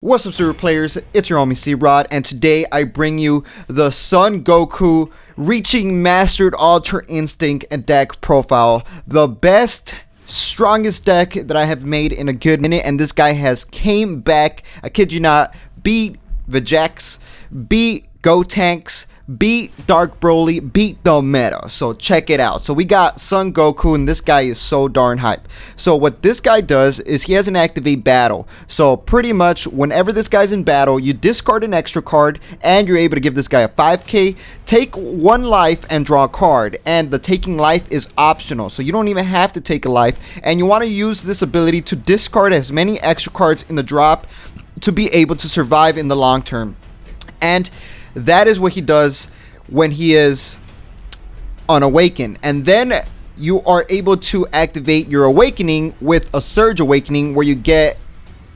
What's up, Super Players? It's your homie C-Rod, and today I bring you the Son Goku Reaching Mastered Ultra Instinct deck profile. The best, strongest deck that I have made in a good minute, and this guy has came back, I kid you not, beat Vegeks, beat Gotenks, beat Dark Broly, beat the meta. So check it out. So we got Son Goku, and this guy is so darn hype. So what this guy does is he has an activate battle. So pretty much whenever this guy's in battle, you discard an extra card and you're able to give this guy a 5k, take 1 life and draw a card. And the taking life is optional, so you don't even have to take a life, and you want to use this ability to discard as many extra cards in the drop to be able to survive in the long term. And that is what he does when he is unawakened. And then you are able to activate your awakening with a Surge Awakening, where you get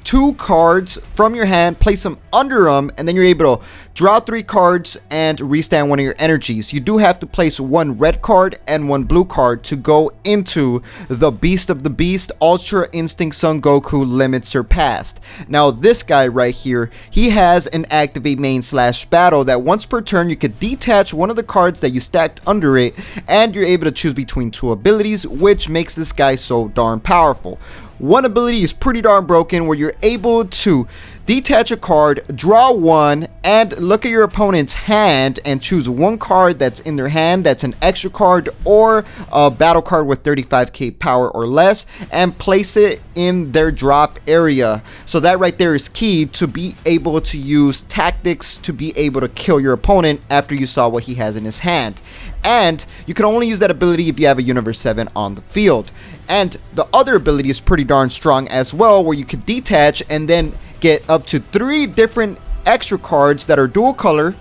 2 cards from your hand, place them under them, and then you're able to draw 3 cards and restand 1 of your energies. You do have to place 1 red card and 1 blue card to go into the Beast of the Beast Ultra Instinct Son Goku Limit Surpassed. Now this guy right here, he has an activate main / battle that once per turn you could detach 1 of the cards that you stacked under it, and you're able to choose between 2 abilities, which makes this guy so darn powerful. One ability is pretty darn broken, where you're able to detach a card, draw 1, and look at your opponent's hand and choose 1 card that's in their hand that's an extra card or a battle card with 35k power or less, and place it in their drop area. So that right there is key to be able to use tactics to be able to kill your opponent after you saw what he has in his hand. And you can only use that ability if you have a Universe 7 on the field. And the other ability is pretty darn strong as well, where you could detach and then get up to 3 different extra cards that are dual color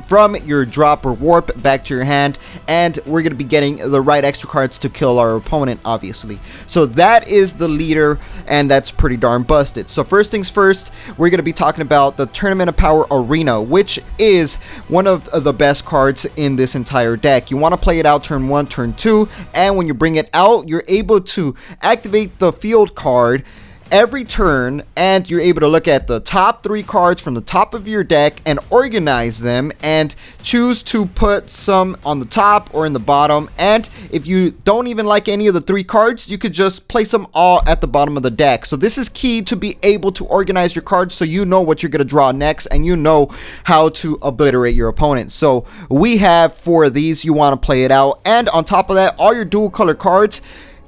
from your drop or warp back to your hand, and we're going to be getting the right extra cards to kill our opponent, obviously. So that is the leader, and that's pretty darn busted. So first things first, we're going to be talking about the Tournament of Power Arena, which is one of the best cards in this entire deck. You want to play it out turn 1, turn 2, and when you bring it out, you're able to activate the field card every turn, and you're able to look at the top 3 cards from the top of your deck and organize them and choose to put some on the top or in the bottom. And if you don't even like any of the 3 cards, you could just place them all at the bottom of the deck. So this is key to be able to organize your cards, so you know what you're going to draw next and you know how to obliterate your opponent. So we have 4 of these. You want to play it out, and on top of that, all your dual color cards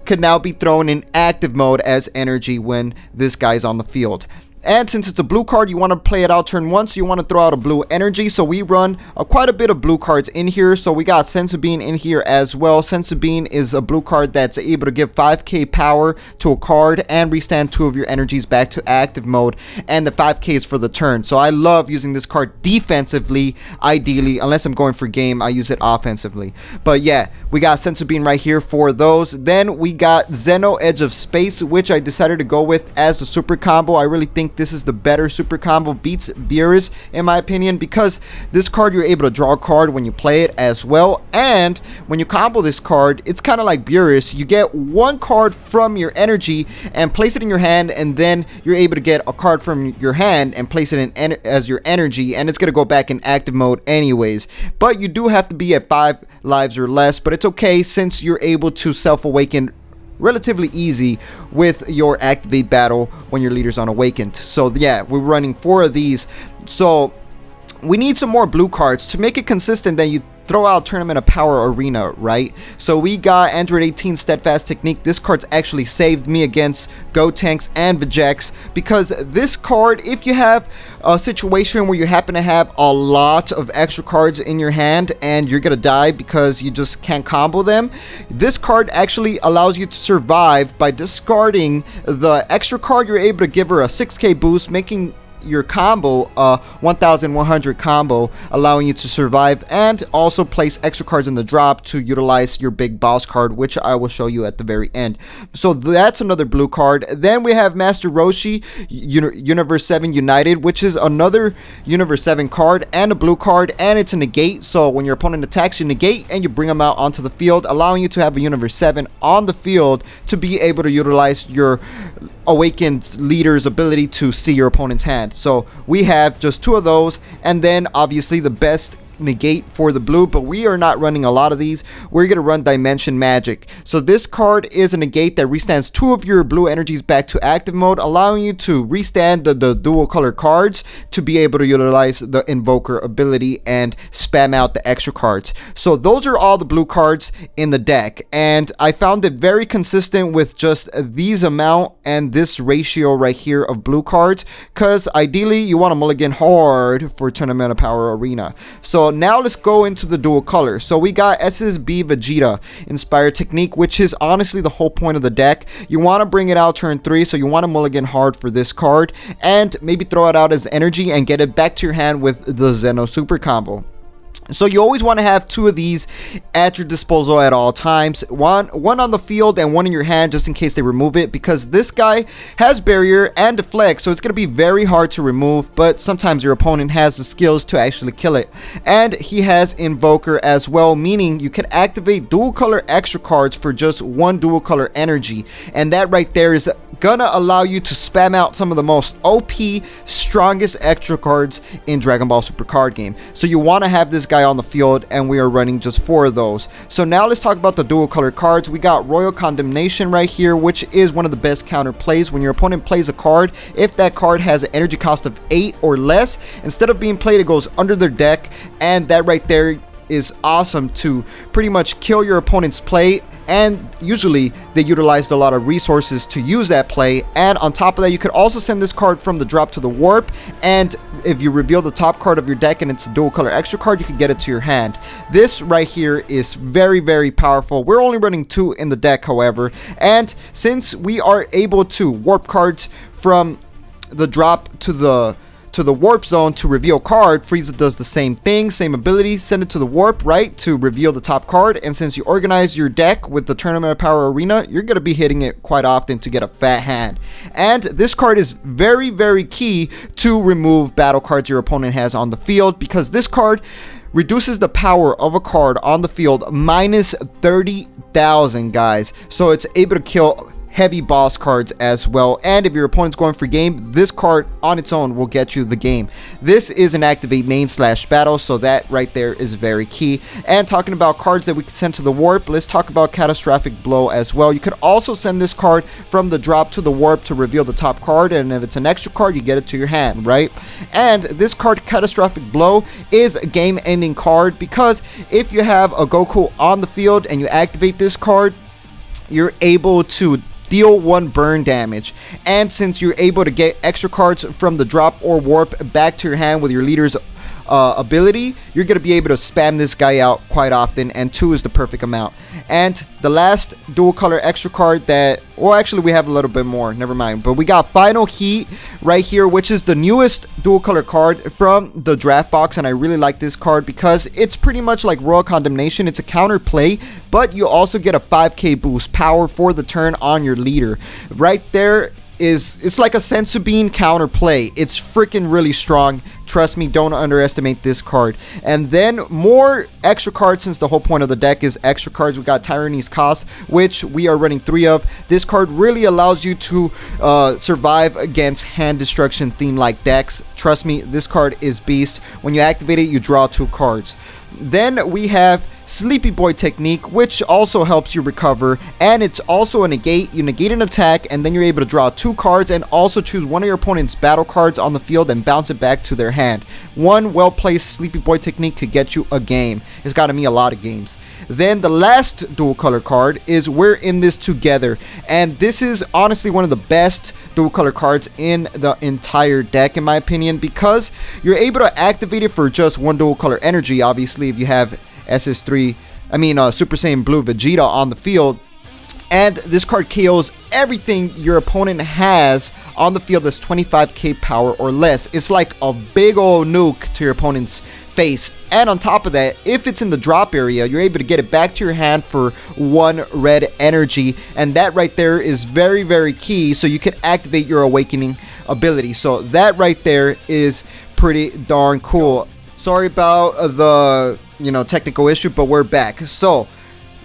could now be thrown in active mode as energy when this guy's on the field. And since it's a blue card, you want to play it out turn 1, so you want to throw out a blue energy. So we run quite a bit of blue cards in here. So we got Senzu Bean in here as well. Senzu Bean is a blue card that's able to give 5k power to a card and restand 2 of your energies back to active mode. And the 5k is for the turn. So I love using this card defensively, ideally. Unless I'm going for game, I use it offensively. But yeah, we got Senzu Bean right here for those. Then we got Zeno Edge of Space, which I decided to go with as a super combo. I really think this is the better super combo, beats Beerus in my opinion, because this card you're able to draw a card when you play it as well. And when you combo this card, it's kind of like Beerus. You get 1 card from your energy and place it in your hand, and then you're able to get a card from your hand and place it in as your energy, and it's going to go back in active mode anyways. But you do have to be at 5 lives or less, but it's okay since you're able to self-awaken relatively easy with your activate battle when your leader's unawakened. So yeah, we're running 4 of these. So we need some more blue cards to make it consistent. Then you throw out Tournament of Power Arena, right? So we got Android 18 Steadfast Technique. This card's actually saved me against Gotenks and Vegeks, because this card, if you have a situation where you happen to have a lot of extra cards in your hand and you're gonna die because you just can't combo them, this card actually allows you to survive by discarding the extra card. You're able to give her a 6k boost, making your combo 1100 combo, allowing you to survive, and also place extra cards in the drop to utilize your big boss card, which I will show you at the very end. So that's another blue card. Then we have Master Roshi Universe 7 United, which is another Universe 7 card and a blue card, and it's a negate. So when your opponent attacks, you negate and you bring them out onto the field, allowing you to have a Universe 7 on the field to be able to utilize your awakened leader's ability to see your opponent's hand. So we have just 2 of those, and then obviously the best negate for the blue, but we are not running a lot of these. We're going to run Dimension Magic. So this card is a negate that restands 2 of your blue energies back to active mode, allowing you to restand the dual color cards to be able to utilize the Invoker ability and spam out the extra cards. So those are all the blue cards in the deck, and I found it very consistent with just these amount and this ratio right here of blue cards, because ideally you want to mulligan hard for Tournament of Power Arena. So now let's go into the dual color. So we got SSB Vegeta Inspired Technique, which is honestly the whole point of the deck. You want to bring it out turn 3, so you want to mulligan hard for this card and maybe throw it out as energy and get it back to your hand with the Zeno Super Combo. So you always want to have 2 of these at your disposal at all times. One on the field and 1 in your hand, just in case they remove it, because this guy has barrier and deflect, so it's going to be very hard to remove, but sometimes your opponent has the skills to actually kill it. And he has Invoker as well, meaning you can activate dual color extra cards for just 1 dual color energy, and that right there is gonna allow you to spam out some of the most OP, strongest extra cards in Dragon Ball Super card game. So you want to have this guy on the field, and we are running just 4 of those. So now let's talk about the dual color cards. We got Royal Condemnation right here, which is one of the best counter plays. When your opponent plays a card, if that card has an energy cost of 8 or less, instead of being played, it goes under their deck, and that right there is awesome to pretty much kill your opponent's play. And usually they utilized a lot of resources to use that play. And on top of that, you could also send this card from the drop to the warp, and if you reveal the top card of your deck and it's a dual color extra card, you can get it to your hand. This right here is very, very powerful. We're only running 2 in the deck, however, and since we are able to warp cards from the drop to the warp zone to reveal card, Frieza does the same thing, same ability, send it to the warp, right, to reveal the top card. And since you organize your deck with the Tournament of Power Arena, you're going to be hitting it quite often to get a fat hand. And this card is very, very key to remove battle cards your opponent has on the field, because this card reduces the power of a card on the field minus 30,000, guys. So it's able to kill heavy boss cards as well, and if your opponent's going for game, this card on its own will get you the game. This is an activate main / battle, so that right there is very key. And talking about cards that we can send to the warp, let's talk about Catastrophic Blow as well. You could also send this card from the drop to the warp to reveal the top card, and if it's an extra card, you get it to your hand, right? And this card, Catastrophic Blow, is a game ending card, because if you have a Goku on the field and you activate this card, you're able to deal 1 burn damage. And since you're able to get extra cards from the drop or warp back to your hand with your leader's ability, you're going to be able to spam this guy out quite often, and 2 is the perfect amount. And the last dual color extra card that, well, actually we have a little bit more, never mind, but we got Final Heat right here, which is the newest dual color card from the draft box. And I really like this card because it's pretty much like Royal Condemnation. It's a counter play, but you also get a 5k boost power for the turn on your leader. Right there it's like a Senzu Bean counter play. It's freaking really strong. Trust me, don't underestimate this card. And then more extra cards, since the whole point of the deck is extra cards. We got Tyranny's Cost, which we are running 3 of. This card really allows you to survive against hand destruction theme like decks. Trust me, this card is beast. When you activate it, you draw 2 cards. Then we have Sleepy Boy Technique, which also helps you recover, and it's also a negate. You negate an attack, and then you're able to draw 2 cards and also choose one of your opponent's battle cards on the field and bounce it back to their hand. One well-placed Sleepy Boy Technique could get you a game. It's gotten me a lot of games. Then the last dual color card is We're in This Together, and this is honestly one of the best dual color cards in the entire deck, in my opinion, because you're able to activate it for just 1 dual color energy. Obviously, if you have Super Saiyan Blue Vegeta on the field, and this card KOs everything your opponent has on the field that's 25k power or less. It's like a big old nuke to your opponent's face. And on top of that, if it's in the drop area, you're able to get it back to your hand for 1 red energy, and that right there is very, very key, so you can activate your awakening ability. So that right there is pretty darn cool. Sorry about the technical issue, but we're back. So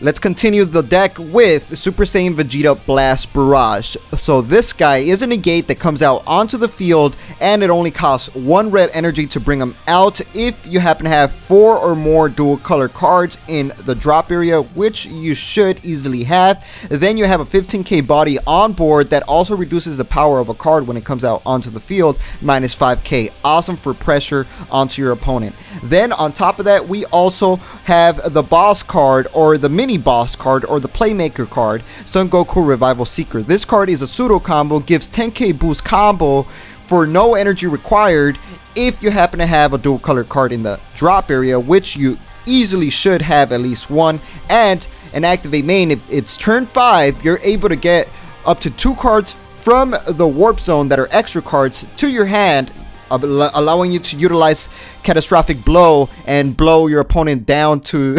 let's continue the deck with Super Saiyan Vegeta Blast Barrage. So this guy is a negate that comes out onto the field, and it only costs 1 red energy to bring him out if you happen to have 4 or more dual color cards in the drop area, which you should easily have. Then you have a 15k body on board that also reduces the power of a card when it comes out onto the field, minus 5k. Awesome for pressure onto your opponent. Then on top of that, we also have the boss card, or the mini boss card, or the playmaker card, Son Goku Revival Seeker. This card is a pseudo combo, gives 10k boost combo for no energy required if you happen to have a dual color card in the drop area, which you easily should have at least one. And an activate main, if it's turn 5, you're able to get up to 2 cards from the warp zone that are extra cards to your hand, allowing you to utilize Catastrophic Blow and blow your opponent down to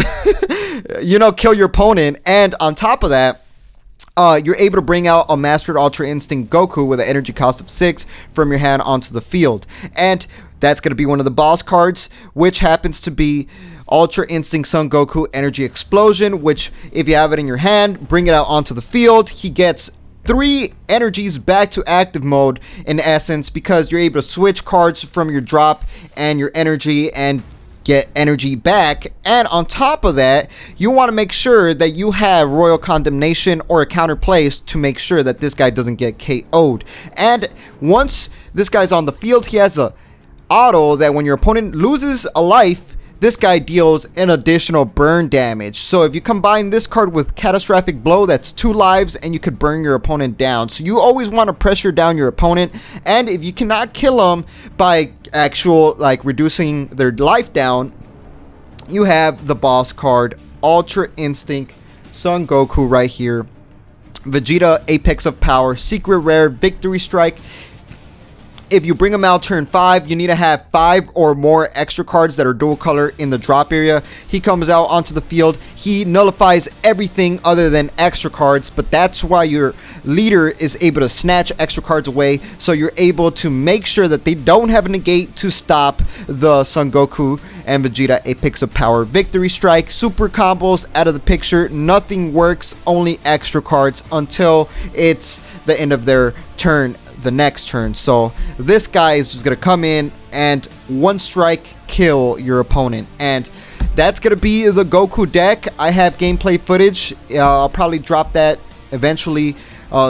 kill your opponent. And on top of that, you're able to bring out a Mastered Ultra Instinct Goku with an energy cost of 6 from your hand onto the field. And that's going to be one of the boss cards, which happens to be Ultra Instinct Son Goku Energy Explosion, which if you have it in your hand, bring it out onto the field. He gets 3 energies back to active mode in essence, because you're able to switch cards from your drop and your energy and get energy back. And on top of that, you want to make sure that you have Royal Condemnation or a counter placed to make sure that this guy doesn't get KO'd. And once this guy's on the field, he has a auto that when your opponent loses a life, this guy deals an additional burn damage. So if you combine this card with Catastrophic Blow, that's 2 lives, and you could burn your opponent down. So you always want to pressure down your opponent. And if you cannot kill them by reducing their life down, you have the boss card, Ultra Instinct Son Goku right here. Vegeta Apex of Power, Secret Rare, Victory Strike. If you bring him out turn 5, you need to have 5 or more extra cards that are dual color in the drop area. He comes out onto the field. He nullifies everything other than extra cards, but that's why your leader is able to snatch extra cards away, so you're able to make sure that they don't have a negate to stop the Son Goku and Vegeta Apex of Power. Victory Strike, super combos out of the picture. Nothing works, only extra cards until it's the end of their turn, the next turn. So this guy is just gonna come in and one strike kill your opponent. And that's gonna be the Goku deck. I have gameplay footage. I'll probably drop that eventually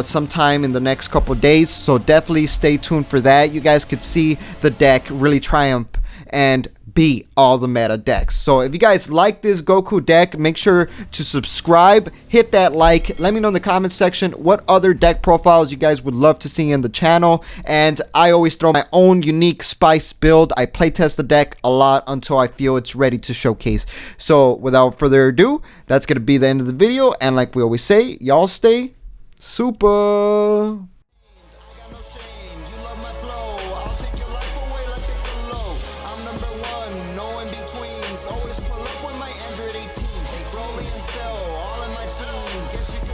sometime in the next couple days, so definitely stay tuned for that. You guys could see the deck really triumph and beat all the meta decks. So if you guys like this Goku deck, make sure to subscribe, hit that like, let me know in the comment section what other deck profiles you guys would love to see in the channel. And I always throw my own unique spice build. I playtest the deck a lot until I feel it's ready to showcase. So without further ado, that's gonna be the end of the video, and like we always say, y'all stay super. Always pull up with my Android 18. Rolling and sell, all in my team. Guess you